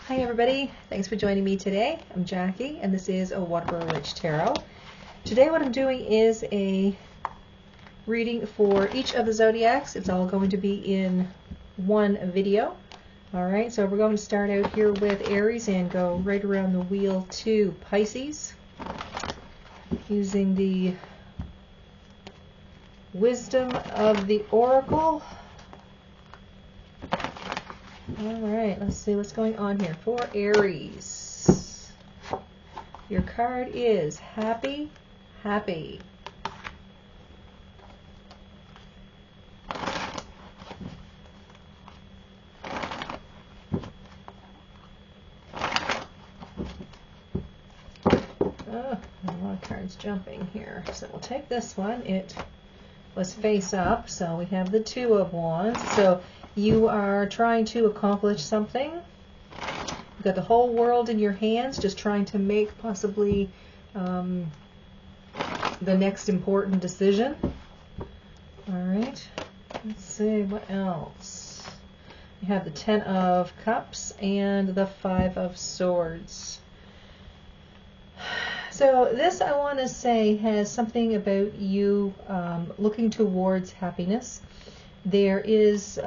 Hi everybody, thanks for joining me today. I'm Jackie and this is a Waterboro Witch Tarot. Today what I'm doing is a reading for each of the zodiacs. It's all going to be in one video. Alright, so we're going to start out here with Aries and go right around the wheel to Pisces using the wisdom of the Oracle. Alright, let's see what's going on here for Aries. Your card is happy, happy. Oh, a lot of cards jumping here. So we'll take this one. It was face up, so we have the Two of Wands. So you are trying to accomplish something. You've got the whole world in your hands, just trying to make possibly the next important decision. Alright, let's see what else. You have the Ten of Cups and the Five of Swords. So this, I want to say, has something about you looking towards happiness. There is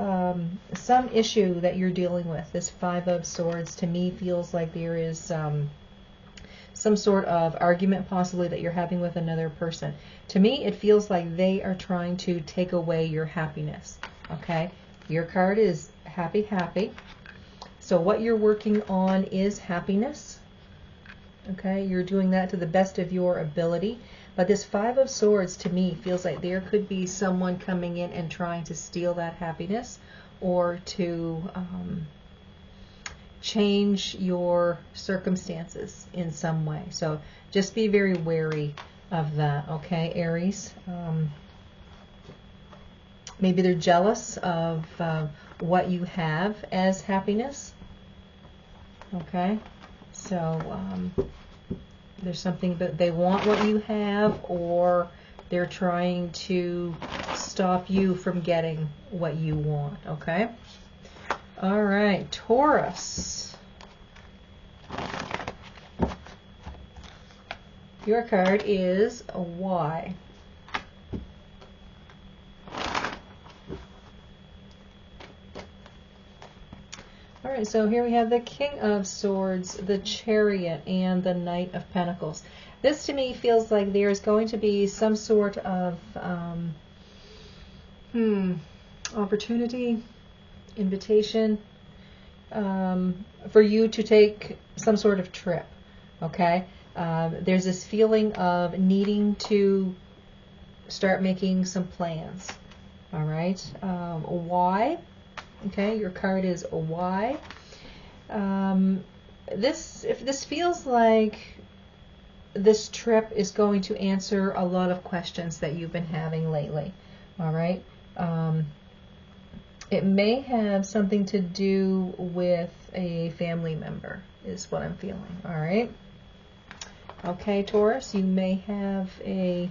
some issue that you're dealing with. This Five of Swords to me feels like there is some sort of argument possibly that you're having with another person. To me, it feels like they are trying to take away your happiness. Okay? Your card is happy, happy. So what you're working on is happiness. Okay? You're doing that to the best of your ability. But this Five of Swords to me feels like there could be someone coming in and trying to steal that happiness or to change your circumstances in some way. So just be very wary of that, okay, Aries? Maybe they're jealous of what you have as happiness, okay? So there's something that they want what you have, or they're trying to stop you from getting what you want, okay? All right, Taurus. Your card is a Y. All right, so here we have the King of Swords, the Chariot, and the Knight of Pentacles. This to me feels like there's going to be some sort of opportunity, invitation for you to take some sort of trip, okay? There's this feeling of needing to start making some plans, all right? Why? Okay, your card is a Y. This feels like this trip is going to answer a lot of questions that you've been having lately. All right. It may have something to do with a family member, is what I'm feeling. All right. Okay, Taurus, you may have a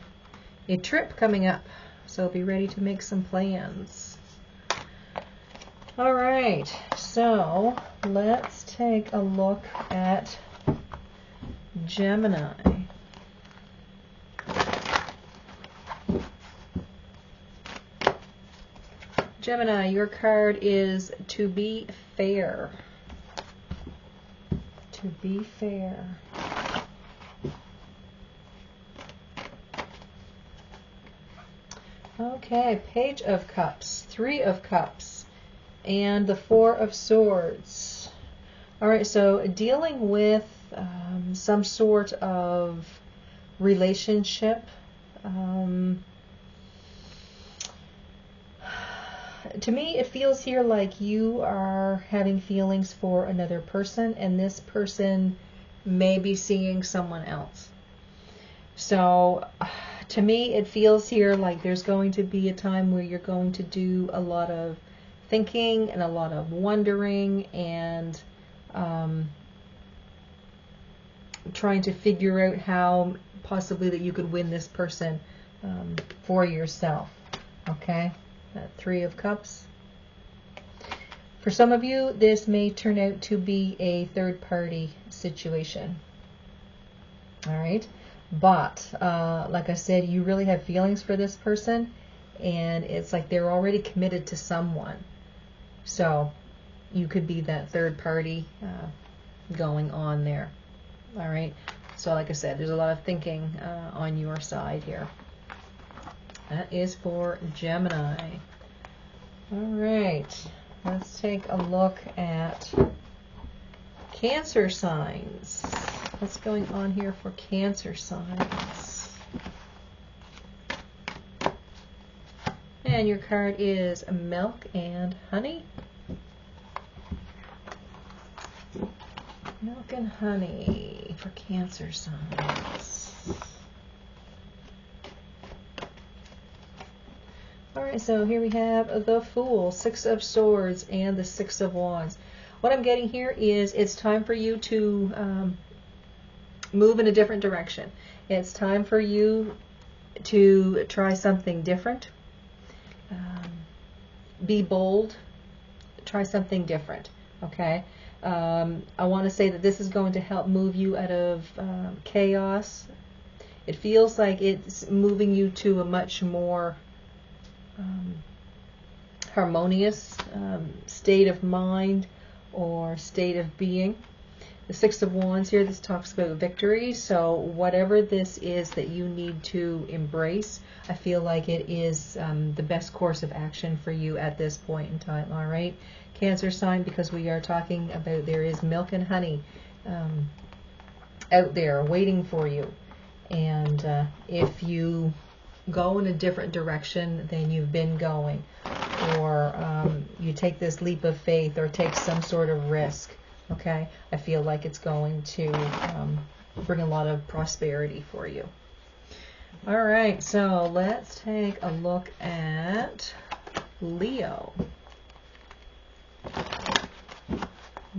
trip coming up, so be ready to make some plans. All right, so let's take a look at Gemini. Gemini, your card is to be fair. To be fair. Okay, Page of Cups, Three of Cups, and the Four of Swords. All right, so dealing with some sort of relationship. To me, it feels here like you are having feelings for another person, and this person may be seeing someone else. So to me, it feels here like there's going to be a time where you're going to do a lot of thinking and a lot of wondering and trying to figure out how possibly that you could win this person for yourself. Okay, that Three of Cups. For some of you, this may turn out to be a third-party situation. All right, but like I said, you really have feelings for this person, and it's like they're already committed to someone. So you could be that third party going on there. All right, so like I said, there's a lot of thinking on your side here. That is for Gemini. All right, let's take a look at Cancer signs. What's going on here for Cancer signs? And your card is Milk and Honey. Milk and honey for Cancer signs. All right, so here we have the Fool, Six of Swords, and the Six of Wands. What I'm getting here is it's time for you to move in a different direction. It's time for you to try something different. Be bold. Try something different. Okay? I want to say that this is going to help move you out of chaos. It feels like it's moving you to a much more harmonious state of mind or state of being. The Six of Wands here, this talks about victory. So whatever this is that you need to embrace, I feel like it is the best course of action for you at this point in time. All right, Cancer sign, because we are talking about there is milk and honey out there waiting for you. And if you go in a different direction than you've been going, or you take this leap of faith or take some sort of risk, okay, I feel like it's going to bring a lot of prosperity for you. All right, so let's take a look at Leo.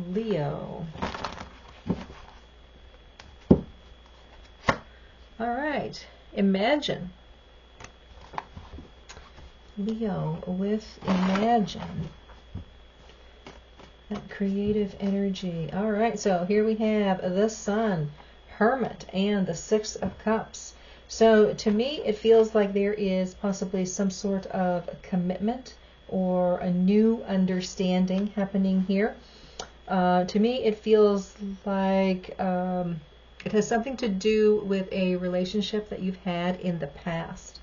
Leo. All right, imagine. Leo with imagine. That creative energy. All right, so here we have the Sun, Hermit, and the Six of Cups. So to me, it feels like there is possibly some sort of commitment or a new understanding happening here. To me, it feels like it has something to do with a relationship that you've had in the past.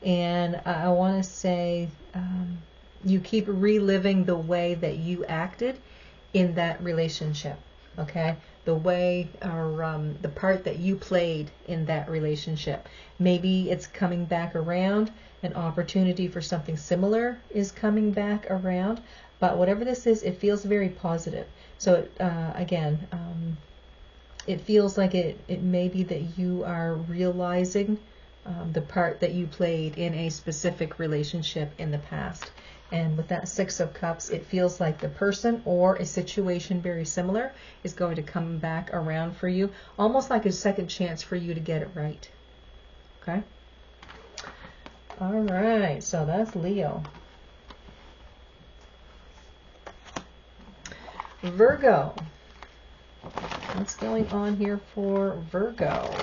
And I want to say you keep reliving the way that you acted in that relationship, okay? The way or the part that you played in that relationship. Maybe it's coming back around. An opportunity for something similar is coming back around. But whatever this is, it feels very positive. So again, it feels like it may be that you are realizing the part that you played in a specific relationship in the past. And with that Six of Cups, it feels like the person or a situation very similar is going to come back around for you, almost like a second chance for you to get it right. Okay? All right, so that's Leo. Virgo. What's going on here for Virgo?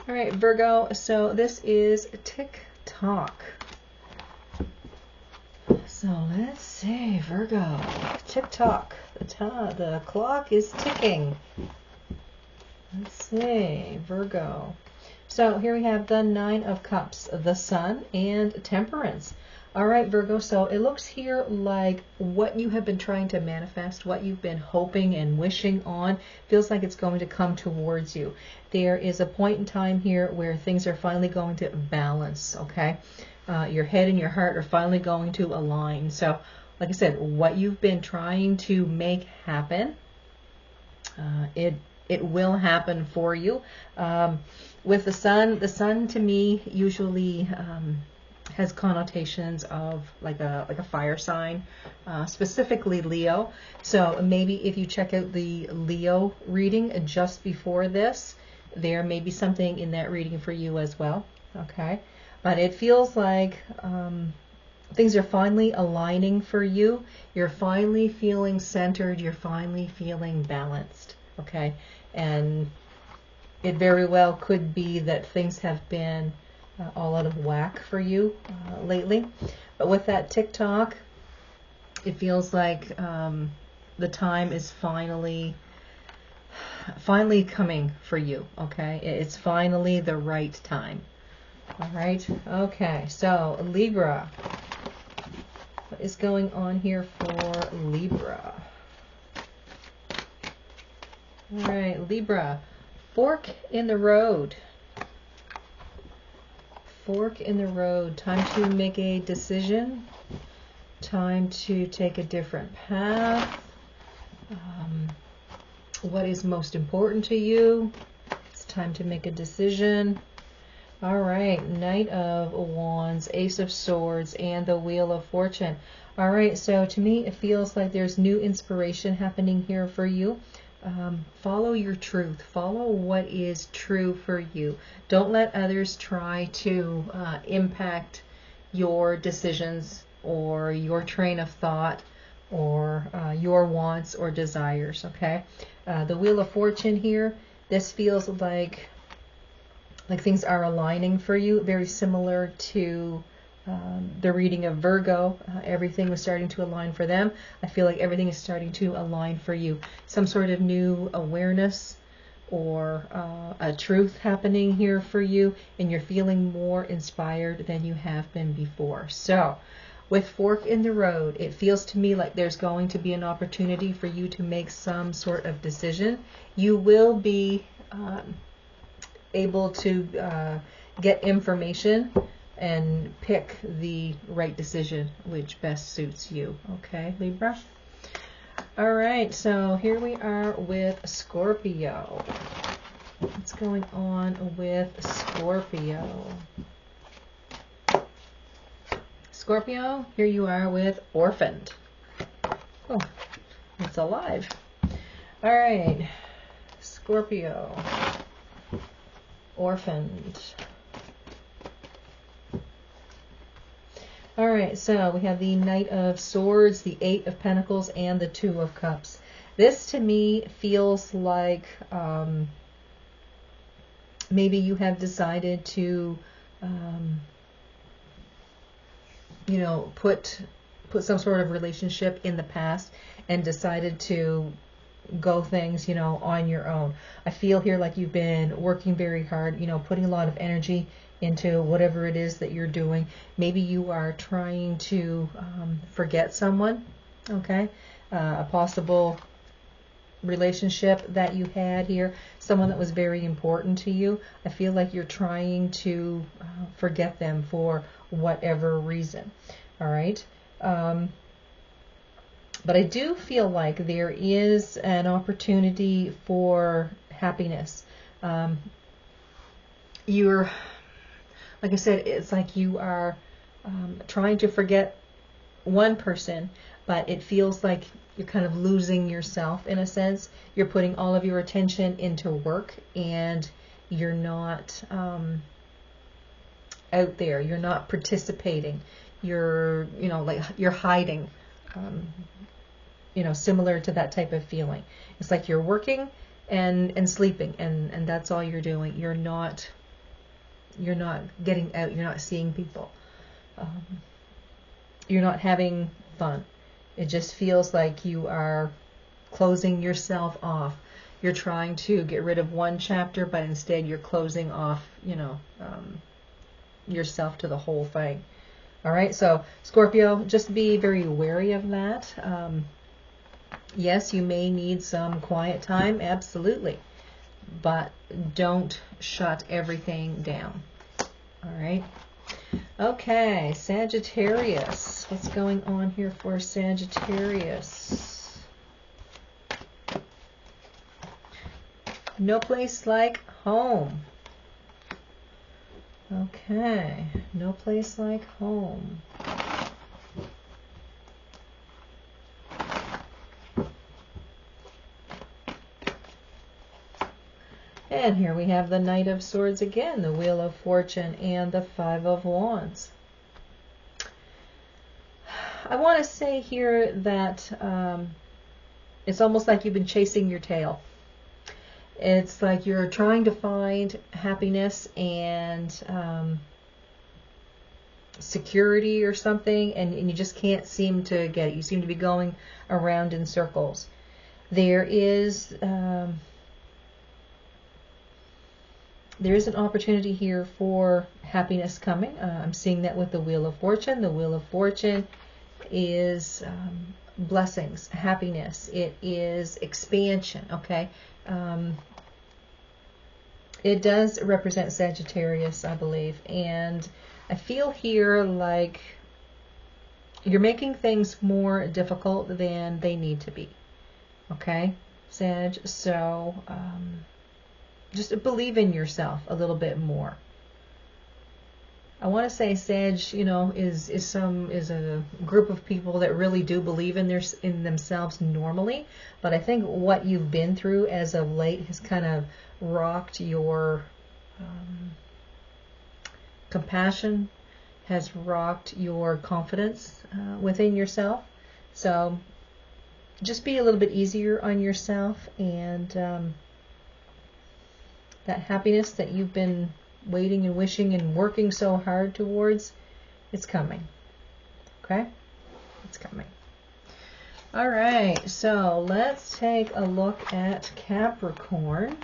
All right, Virgo, so this is tick-tock. So let's see, Virgo, tick-tock. The clock is ticking. Let's see, Virgo. So here we have the Nine of Cups, the Sun, and Temperance. All right, Virgo, so it looks here like what you have been trying to manifest, what you've been hoping and wishing on, feels like it's going to come towards you. There is a point in time here where things are finally going to balance, okay? Your head and your heart are finally going to align. So, like I said, what you've been trying to make happen, it will happen for you. With the sun to me usually has connotations of like a fire sign, specifically Leo. So maybe if you check out the Leo reading just before this, There may be something in that reading for you as well. Okay, but it feels like things are finally aligning for you. You're finally feeling centered. You're finally feeling balanced. Okay, and it very well could be that things have been all out of whack for you lately. But with that TikTok, it feels like the time is finally coming for you. Okay, it's finally the right time. All right. Okay, so Libra. What is going on here for Libra? All right, Libra. Fork in the road. Fork in the road. Time to make a decision. Time to take a different path. What is most important to you? It's time to make a decision. All right, Knight of Wands, Ace of Swords, and the Wheel of Fortune. All right, so to me, it feels like there's new inspiration happening here for you. Follow your truth. Follow what is true for you. Don't let others try to impact your decisions or your train of thought or your wants or desires, okay? The Wheel of Fortune here, this feels like things are aligning for you, very similar to the reading of Virgo. Everything was starting to align for them. I feel like everything is starting to align for you. Some sort of new awareness or a truth happening here for you, and you're feeling more inspired than you have been before. So with Fork in the Road, it feels to me like there's going to be an opportunity for you to make some sort of decision. You will be able to get information and pick the right decision which best suits you. Okay, Libra? All right, so here we are with Scorpio. What's going on with Scorpio? Scorpio, here you are with Orphaned. Oh, it's alive. All right, Scorpio. Orphaned. All right, so we have the Knight of Swords, the Eight of Pentacles, and the Two of Cups. This to me feels like maybe you have decided to, you know, put some sort of relationship in the past and decided to go things, you know, on your own. I feel here like you've been working very hard, you know, putting a lot of energy into whatever it is that you're doing. Maybe you are trying to forget someone, okay? A possible relationship that you had here, someone that was very important to you. I feel like you're trying to forget them for whatever reason, all right? But I do feel like there is an opportunity for happiness. You're, like I said, it's like you are trying to forget one person, but it feels like you're kind of losing yourself in a sense. You're putting all of your attention into work and you're not out there. You're not participating. You're, you know, like you're hiding. You know, similar to that type of feeling. It's like you're working and sleeping, and that's all you're doing. You're not getting out. You're not seeing people. You're not having fun. It just feels like you are closing yourself off. You're trying to get rid of one chapter, but instead you're closing off, you know, yourself to the whole thing. All right, so Scorpio, just be very wary of that. Yes, you may need some quiet time, absolutely, but don't shut everything down. All right. Okay, Sagittarius. What's going on here for Sagittarius? No place like home. Okay, no place like home. And here we have the Knight of Swords again, the Wheel of Fortune, and the Five of Wands. I want to say here that it's almost like you've been chasing your tail. It's like you're trying to find happiness and security or something, and you just can't seem to get it. You seem to be going around in circles. There is an opportunity here for happiness coming. I'm seeing that with the Wheel of Fortune. The Wheel of Fortune is blessings, happiness. It is expansion, okay? It does represent Sagittarius, I believe, and I feel here like you're making things more difficult than they need to be, okay, Sag? So just believe in yourself a little bit more. I want to say Sag, you know, is a group of people that really do believe in themselves normally, but I think what you've been through as of late has kind of rocked your compassion, has rocked your confidence within yourself. So just be a little bit easier on yourself, and that happiness that you've been waiting and wishing and working so hard towards, it's coming. Okay? It's coming. All right, so let's take a look at Capricorn.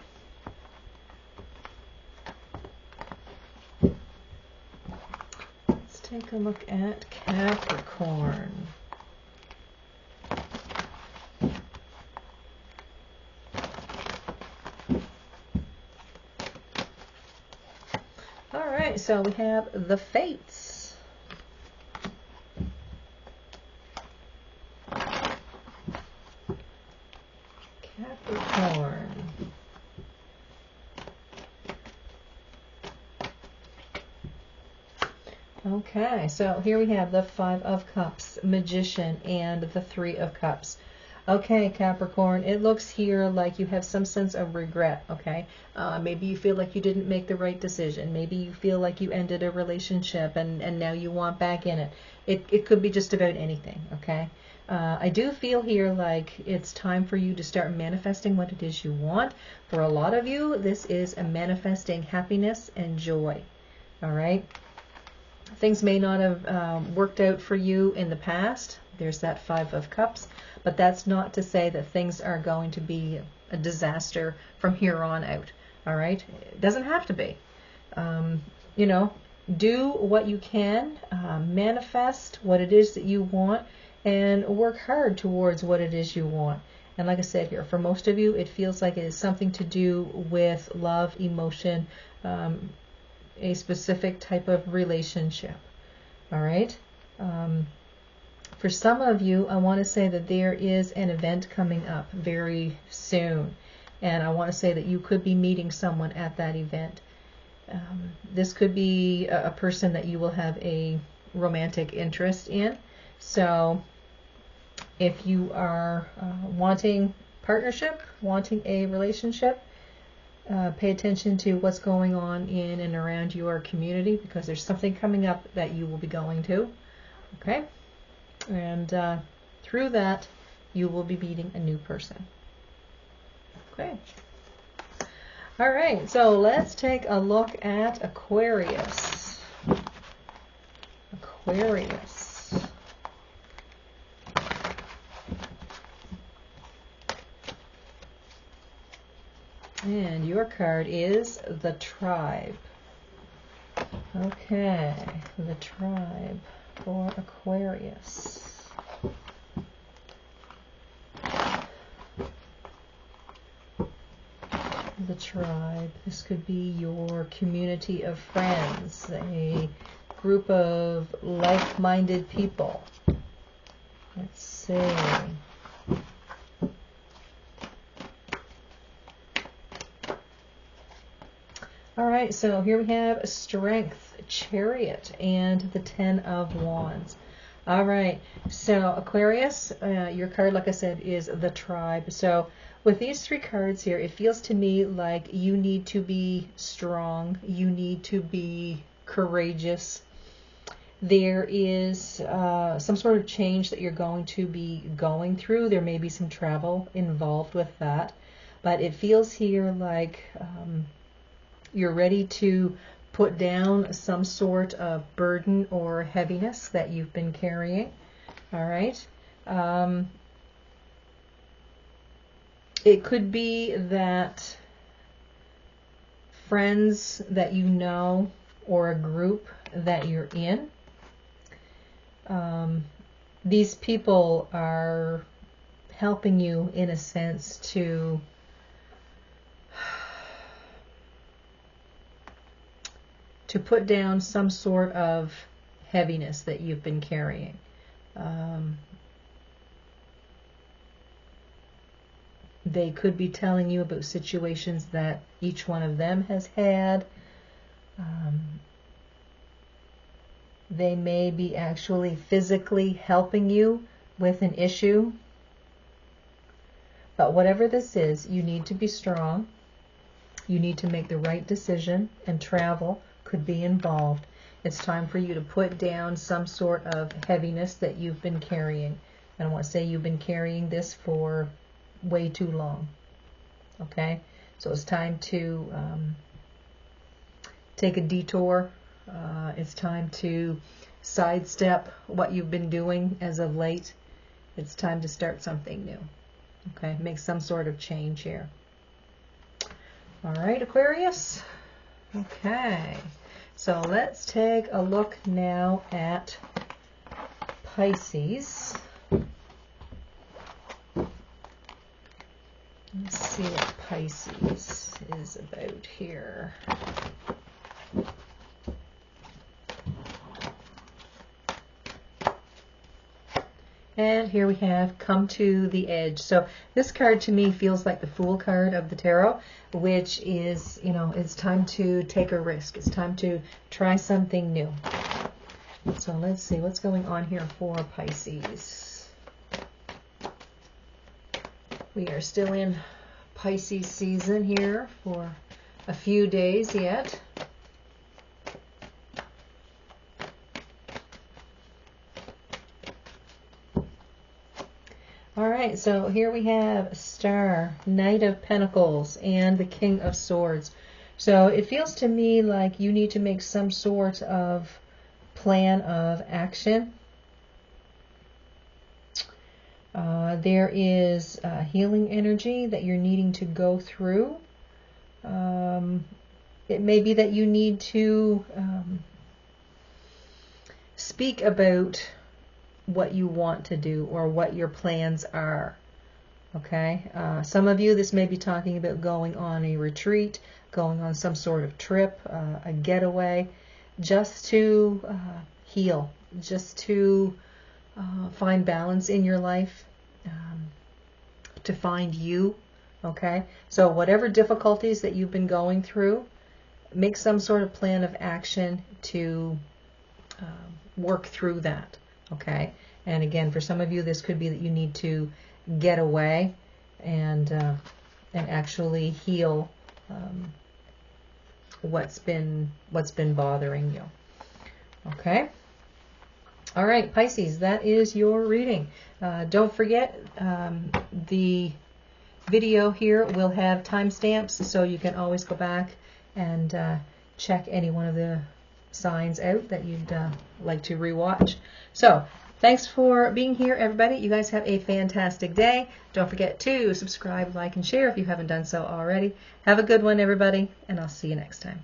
Let's take a look at Capricorn. So we have the Fates. Capricorn. Okay, so here we have the Five of Cups, Magician, and the Three of Cups. Okay, Capricorn, it looks here like you have some sense of regret, okay? Maybe you feel like you didn't make the right decision. Maybe you feel like you ended a relationship and now you want back in it. It could be just about anything, okay? I do feel here like it's time for you to start manifesting what it is you want. For a lot of you, this is a manifesting happiness and joy, all right? Things may not have worked out for you in the past. There's that Five of Cups. But that's not to say that things are going to be a disaster from here on out. All right? It doesn't have to be. You know, do what you can. Manifest what it is that you want. And work hard towards what it is you want. And like I said here, for most of you, it feels like it is something to do with love, emotion, a specific type of relationship. All right? For some of you, I want to say that there is an event coming up very soon. And I want to say that you could be meeting someone at that event. This could be a person that you will have a romantic interest in. So if you are wanting partnership, wanting a relationship, pay attention to what's going on in and around your community, because there's something coming up that you will be going to. Okay? And through that, you will be meeting a new person. Okay. All right, so let's take a look at Aquarius. Aquarius. And your card is the Tribe. Okay, the Tribe for Aquarius. The Tribe. This could be your community of friends, a group of like-minded people. Let's see. All right, so here we have Strength, Chariot, and the Ten of Wands. All right, so Aquarius, your card, like I said, is the Tribe. So With these three cards here, it feels to me like you need to be strong. You need to be courageous. There is some sort of change that you're going to be going through. There may be some travel involved with that. But it feels here like you're ready to put down some sort of burden or heaviness that you've been carrying. All right. It could be that friends that you know or a group that you're in, these people are helping you in a sense to put down some sort of heaviness that you've been carrying. They could be telling you about situations that each one of them has had. They may be actually physically helping you with an issue. But whatever this is, you need to be strong. You need to make the right decision, and travel could be involved. It's time for you to put down some sort of heaviness that you've been carrying. I don't want to say you've been carrying this for way too long. Okay? So it's time to take a detour. It's time to sidestep what you've been doing as of late. It's time to start something new. Okay? Make some sort of change here. All right, Aquarius. Okay, so let's take a look now at Pisces. Let's see what Pisces is about here. And here we have come to the edge. So this card to me feels like the Fool card of the tarot, which is, you know, it's time to take a risk. It's time to try something new. So let's see what's going on here for Pisces. We are still in Pisces season here for a few days yet. All right, so here we have Star, Knight of Pentacles, and the King of Swords. So it feels to me like you need to make some sort of plan of action. There is healing energy that you're needing to go through. It may be that you need to speak about what you want to do or what your plans are. Okay, some of you, this may be talking about going on a retreat, going on some sort of trip, a getaway, just to heal, just to find balance in your life, to find you. Okay, so whatever difficulties that you've been going through, make some sort of plan of action to work through that. Okay, and again, for some of you, this could be that you need to get away and actually heal what's been bothering you. Okay. All right, Pisces, that is your reading. Don't forget, the video here will have timestamps, so you can always go back and check any one of the signs out that you'd like to rewatch. So thanks for being here, everybody. You guys have a fantastic day. Don't forget to subscribe, like, and share if you haven't done so already. Have a good one, everybody, and I'll see you next time.